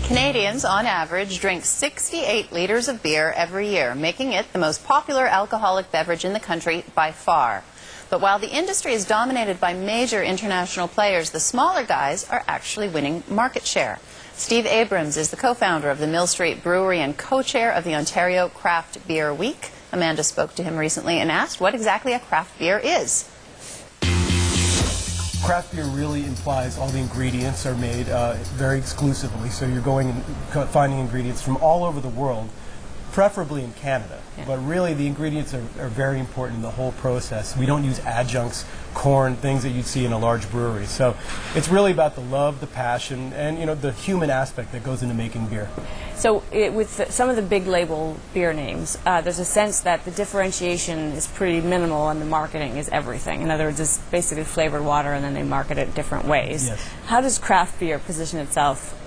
Canadians, on average, drink 68 liters of beer every year, making it the most popular alcoholic beverage in the country by far. But while the industry is dominated by major international players, the smaller guys are actually winning market share. Steve Abrams is the co-founder of the Mill Street Brewery and co-chair of the Ontario Craft Beer Week. Amanda spoke to him recently and asked what exactly a craft beer is. Craft beer really implies all the ingredients are made very exclusively, so you're going and finding ingredients from all over the world, preferably in Canada. Yeah. But really the ingredients are very important in the whole process. We don't use adjuncts, corn, things that you'd see in a large brewery. So it's really about the love, the passion, and the human aspect that goes into making beer. So with some of the big label beer names, there's a sense that the differentiation is pretty minimal and the marketing is everything. In other words, it's basically flavored water and then they market it different ways. Yes. How does craft beer position itself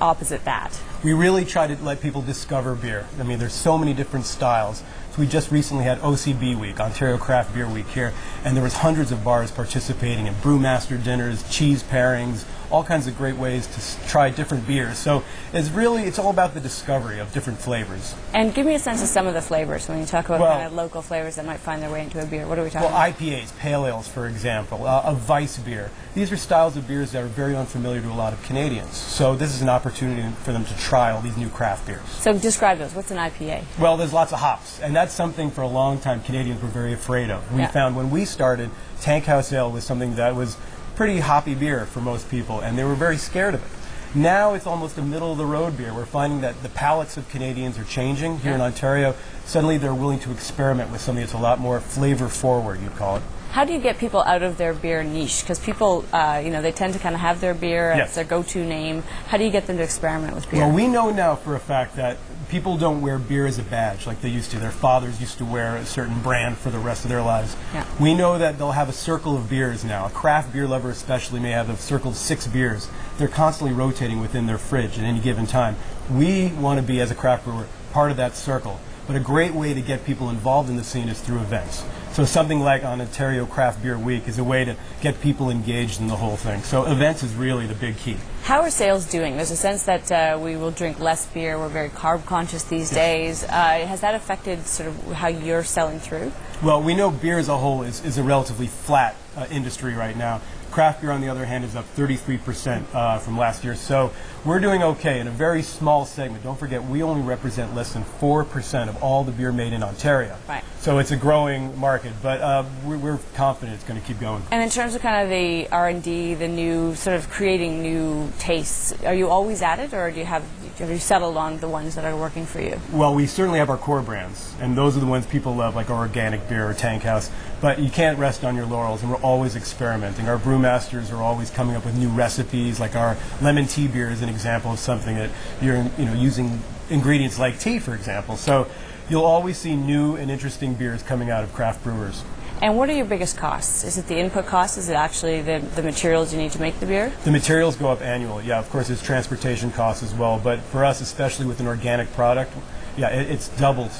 opposite that? We really try to let people discover beer. I mean, there's so many different styles. So we just recently had OCB Week, Ontario Craft Beer Week here, and there was hundreds of bars participating in brewmaster dinners, cheese pairings, all kinds of great ways to try different beers. So it's all about the discovery of different flavors. And give me a sense of some of the flavors when you talk about kind of local flavors that might find their way into a beer. What are we talking about? IPAs, pale ales, for example, a Weiss beer. These are styles of beers that are very unfamiliar to a lot of Canadians. So this is an opportunity for them to try all these new craft beers. So describe those. What's an IPA? Well, there's lots of hops, and that's something for a long time Canadians were very afraid of. We found when we started, Tank House Ale was something that was pretty hoppy beer for most people, and they were very scared of it. Now it's almost a middle-of-the-road beer. We're finding that the palates of Canadians are changing here in Ontario. Suddenly they're willing to experiment with something that's a lot more flavor-forward, you'd call it. How do you get people out of their beer niche? Because people, they tend to kind of have their beer as their go-to name. How do you get them to experiment with beer? Well, we know now for a fact that people don't wear beer as a badge like they used to. Their fathers used to wear a certain brand for the rest of their lives. Yeah. We know that they'll have a circle of beers now. A craft beer lover especially may have a circle of 6 beers. They're constantly rotating within their fridge at any given time. We want to be, as a craft brewer, part of that circle. But a great way to get people involved in the scene is through events. So something like on Ontario Craft Beer Week is a way to get people engaged in the whole thing. So events is really the big key. How are sales doing? There's a sense that we will drink less beer. We're very carb conscious these days. Has that affected sort of how you're selling through? Well, we know beer as a whole is a relatively flat industry right now. Craft beer, on the other hand, is up 33% from last year. So we're doing okay in a very small segment. Don't forget, we only represent less than 4% of all the beer made in Ontario. Right. So it's a growing market, but we're confident it's going to keep going. And in terms of kind of the R&D, the new sort of creating new tastes, are you always at it, or have you settled on the ones that are working for you? Well, we certainly have our core brands, and those are the ones people love, like our organic beer or Tank House. But you can't rest on your laurels, and we're always experimenting. Our brewmasters are always coming up with new recipes, like our lemon tea beer is an example of something that you're using ingredients like tea, for example. So you'll always see new and interesting beers coming out of craft brewers. And what are your biggest costs? Is it the input costs? Is it actually the materials you need to make the beer? The materials go up annually. Yeah, of course, there's transportation costs as well. But for us, especially with an organic product, it's doubled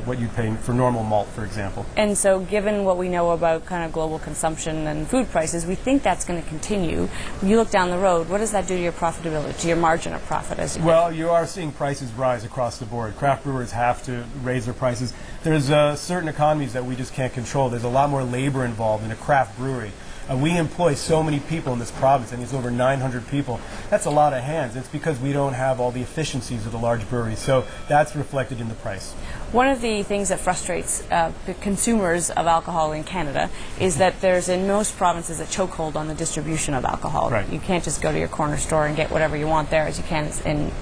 what you'd pay for normal malt, for example. And so given what we know about kind of global consumption and food prices, we think that's going to continue. When you look down the road, what does that do to your profitability, to your margin of profit? Well, you are seeing prices rise across the board. Craft brewers have to raise their prices. There's certain economies that we just can't control. There's a lot more labor involved in a craft brewery. We employ so many people in this province, and it's over 900 people. That's a lot of hands. It's because we don't have all the efficiencies of the large breweries. So that's reflected in the price. One of the things that frustrates the consumers of alcohol in Canada is that there's in most provinces a chokehold on the distribution of alcohol. Right. You can't just go to your corner store and get whatever you want there as you can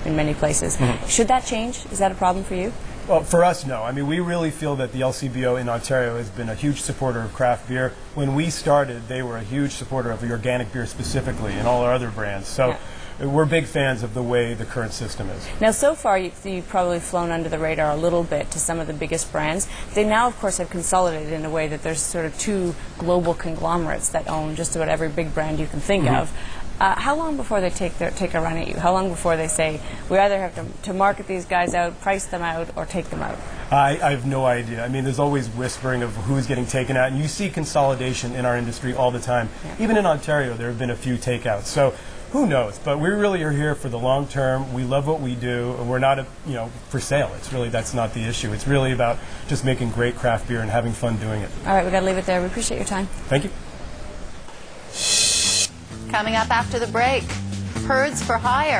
in many places. Mm-hmm. Should that change? Is that a problem for you? Well, for us, no. I mean, we really feel that the LCBO in Ontario has been a huge supporter of craft beer. When we started, they were a huge supporter of the organic beer specifically and all our other brands. So we're big fans of the way the current system is. Now, so far, you've probably flown under the radar a little bit to some of the biggest brands. They now, of course, have consolidated in a way that there's sort of 2 global conglomerates that own just about every big brand you can think of. How long before they take a run at you? How long before they say, we either have to market these guys out, price them out, or take them out? I have no idea. I mean, there's always whispering of who's getting taken out, and you see consolidation in our industry all the time. Yeah. Even in Ontario, there have been a few takeouts. So Who knows? But we really are here for the long term. We love what we do, and we're not, for sale. It's really, that's not the issue. It's really about just making great craft beer and having fun doing it. All right, we got to leave it there. We appreciate your time. Thank you. Coming up after the break, herds for hire.